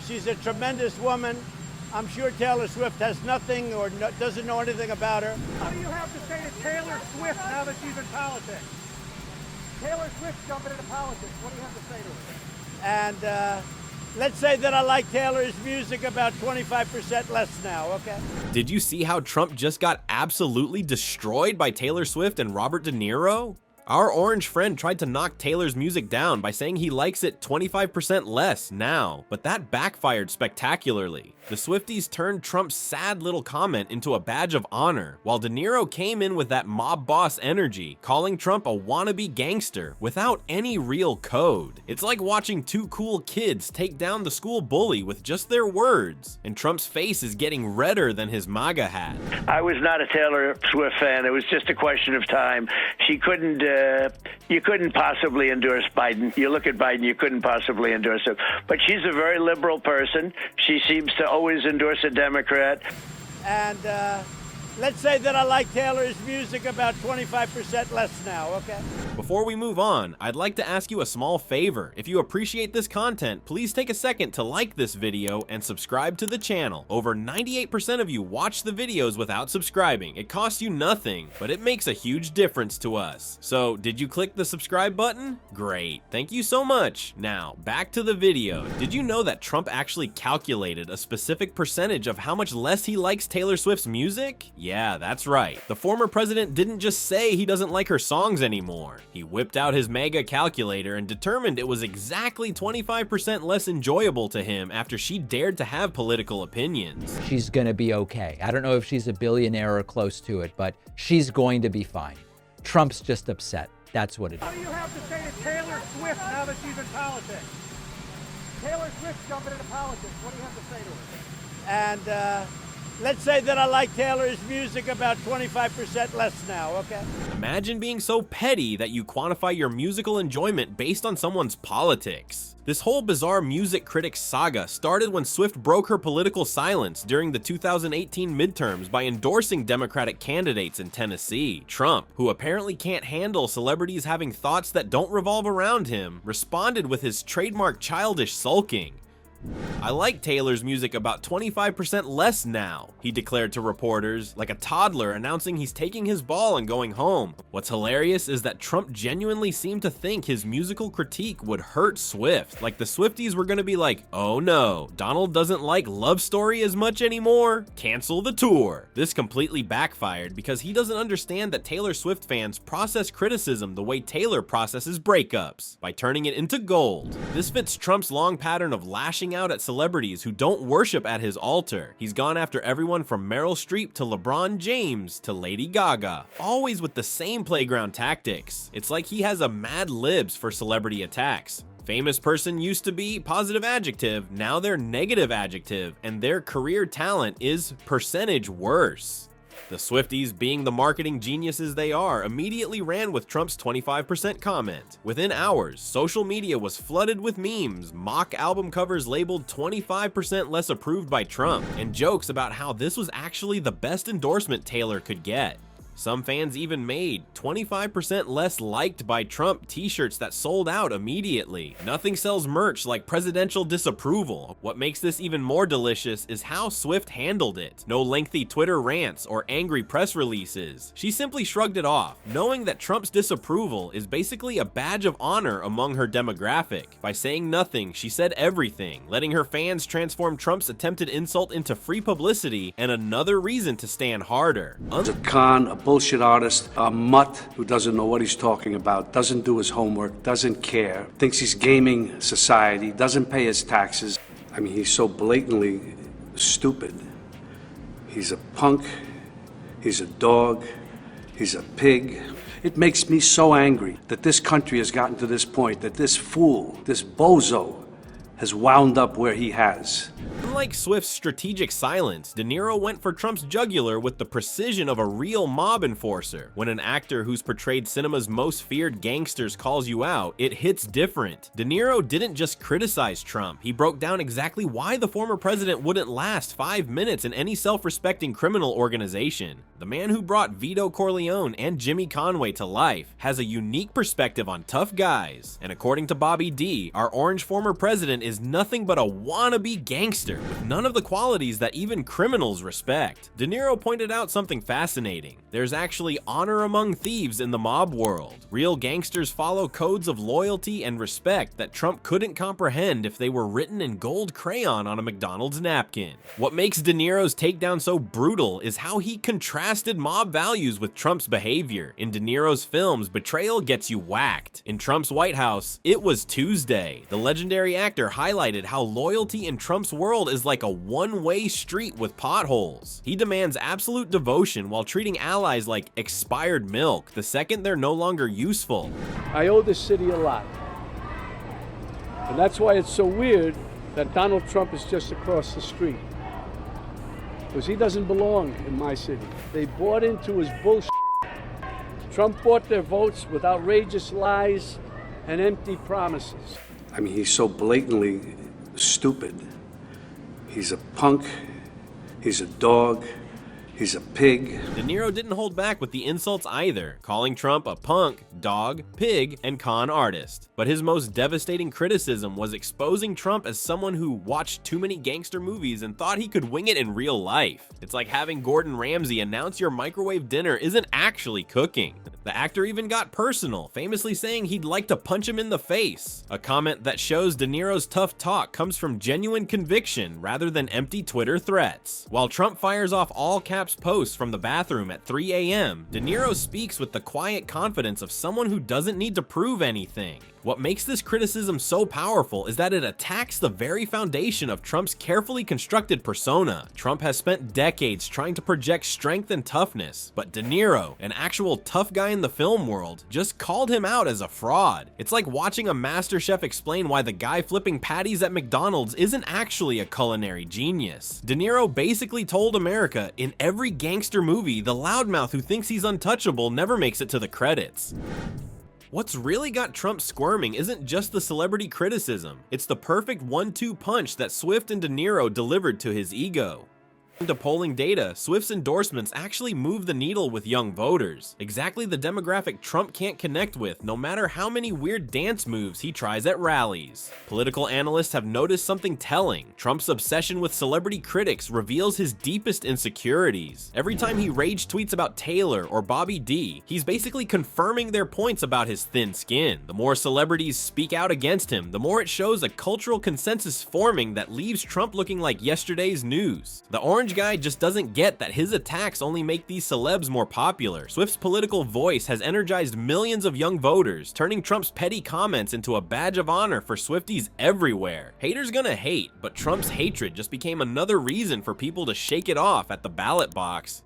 She's a tremendous woman. I'm sure Taylor Swift has nothing or doesn't know anything about her. What do you have to say to Taylor Swift now that she's in politics? Taylor Swift jumping into politics. What do you have to say to her? And let's say that I like Taylor's music about 25% less now, okay? Did you see how Trump just got absolutely destroyed by Taylor Swift and Robert De Niro? Our orange friend tried to knock Taylor's music down by saying he likes it 25% less now, but that backfired spectacularly. The Swifties turned Trump's sad little comment into a badge of honor, while De Niro came in with that mob boss energy, calling Trump a wannabe gangster without any real code. It's like watching two cool kids take down the school bully with just their words, and Trump's face is getting redder than his MAGA hat. I was not a Taylor Swift fan. It was just a question of time. She couldn't, you couldn't possibly endorse Biden. You look at Biden, you couldn't possibly endorse him. But she's a very liberal person. She seems to always endorse a Democrat. And let's say that I like Taylor's music about 25% less now, okay? Before we move on, I'd like to ask you a small favor. If you appreciate this content, please take a second to like this video and subscribe to the channel. Over 98% of you watch the videos without subscribing. It costs you nothing, but it makes a huge difference to us. So, did you click the subscribe button? Great, thank you so much. Now, back to the video. Did you know that Trump actually calculated a specific percentage of how much less he likes Taylor Swift's music? Yeah, that's right. The former president didn't just say he doesn't like her songs anymore. He whipped out his MAGA calculator and determined it was exactly 25% less enjoyable to him after she dared to have political opinions. She's gonna be okay. I don't know if she's a billionaire or close to it, but she's going to be fine. Trump's just upset. That's what it is. What do you have to say to Taylor Swift now that she's in politics? Taylor Swift jumping into politics. What do you have to say to her? And let's say that I like Taylor's music about 25% less now, okay? Imagine being so petty that you quantify your musical enjoyment based on someone's politics. This whole bizarre music critic saga started when Swift broke her political silence during the 2018 midterms by endorsing Democratic candidates in Tennessee. Trump, who apparently can't handle celebrities having thoughts that don't revolve around him, responded with his trademark childish sulking. I like Taylor's music about 25% less now, he declared to reporters, like a toddler announcing he's taking his ball and going home. What's hilarious is that Trump genuinely seemed to think his musical critique would hurt Swift, like the Swifties were gonna be like, oh no, Donald doesn't like Love Story as much anymore? Cancel the tour. This completely backfired because he doesn't understand that Taylor Swift fans process criticism the way Taylor processes breakups, by turning it into gold. This fits Trump's long pattern of lashing out at celebrities who don't worship at his altar. He's gone after everyone from Meryl Streep to LeBron James to Lady Gaga, always with the same playground tactics. It's like he has a mad libs for celebrity attacks. Famous person used to be positive adjective, now they're negative adjective, and their career talent is percentage worse. The Swifties, being the marketing geniuses they are, immediately ran with Trump's 25% comment. Within hours, social media was flooded with memes, mock album covers labeled 25% less approved by Trump, and jokes about how this was actually the best endorsement Taylor could get. Some fans even made 25% less liked by Trump t-shirts that sold out immediately. Nothing sells merch like presidential disapproval. What makes this even more delicious is how Swift handled it. No lengthy Twitter rants or angry press releases. She simply shrugged it off, knowing that Trump's disapproval is basically a badge of honor among her demographic. By saying nothing, she said everything, letting her fans transform Trump's attempted insult into free publicity and another reason to stand harder. He's a con, a bullshit artist, a mutt who doesn't know what he's talking about, doesn't do his homework, doesn't care, thinks he's gaming society, doesn't pay his taxes. I mean, he's so blatantly stupid. He's a punk, he's a dog, he's a pig. It makes me so angry that this country has gotten to this point, that this fool, this bozo, has wound up where he has. The unlike Swift's strategic silence, De Niro went for Trump's jugular with the precision of a real mob enforcer. When an actor who's portrayed cinema's most feared gangsters calls you out, it hits different. De Niro didn't just criticize Trump, he broke down exactly why the former president wouldn't last 5 minutes in any self-respecting criminal organization. The man who brought Vito Corleone and Jimmy Conway to life has a unique perspective on tough guys, and according to Bobby D, our orange former president is nothing but a wannabe gangster with none of the qualities that even criminals respect. De Niro pointed out something fascinating. There's actually honor among thieves in the mob world. Real gangsters follow codes of loyalty and respect that Trump couldn't comprehend if they were written in gold crayon on a McDonald's napkin. What makes De Niro's takedown so brutal is how he contrasted mob values with Trump's behavior. In De Niro's films, betrayal gets you whacked. In Trump's White House, it was Tuesday. The legendary actor highlighted how loyalty in Trump's world is like a one-way street with potholes. He demands absolute devotion while treating allies like expired milk the second they're no longer useful. I owe this city a lot. And that's why it's so weird that Donald Trump is just across the street. Because he doesn't belong in my city. They bought into his bullshit. Trump bought their votes with outrageous lies and empty promises. I mean, he's so blatantly stupid. He's a punk, he's a dog, he's a pig. De Niro didn't hold back with the insults either, calling Trump a punk, dog, pig, and con artist. But his most devastating criticism was exposing Trump as someone who watched too many gangster movies and thought he could wing it in real life. It's like having Gordon Ramsay announce your microwave dinner isn't actually cooking. The actor even got personal, famously saying he'd like to punch him in the face. A comment that shows De Niro's tough talk comes from genuine conviction rather than empty Twitter threats. While Trump fires off all caps posts from the bathroom at 3 a.m., De Niro speaks with the quiet confidence of someone who doesn't need to prove anything. What makes this criticism so powerful is that it attacks the very foundation of Trump's carefully constructed persona. Trump has spent decades trying to project strength and toughness, but De Niro, an actual tough guy in the film world, just called him out as a fraud. It's like watching a master chef explain why the guy flipping patties at McDonald's isn't actually a culinary genius. De Niro basically told America, in every gangster movie, the loudmouth who thinks he's untouchable never makes it to the credits. What's really got Trump squirming isn't just the celebrity criticism, it's the perfect 1-2 punch that Swift and De Niro delivered to his ego. To polling data, Swift's endorsements actually move the needle with young voters, exactly the demographic Trump can't connect with no matter how many weird dance moves he tries at rallies. Political analysts have noticed something telling. Trump's obsession with celebrity critics reveals his deepest insecurities. Every time he rage tweets about Taylor or Bobby D, he's basically confirming their points about his thin skin. The more celebrities speak out against him, the more it shows a cultural consensus forming that leaves Trump looking like yesterday's news. The orange guy just doesn't get that his attacks only make these celebs more popular. Swift's political voice has energized millions of young voters, turning Trump's petty comments into a badge of honor for Swifties everywhere. Haters gonna hate, but Trump's hatred just became another reason for people to shake it off at the ballot box.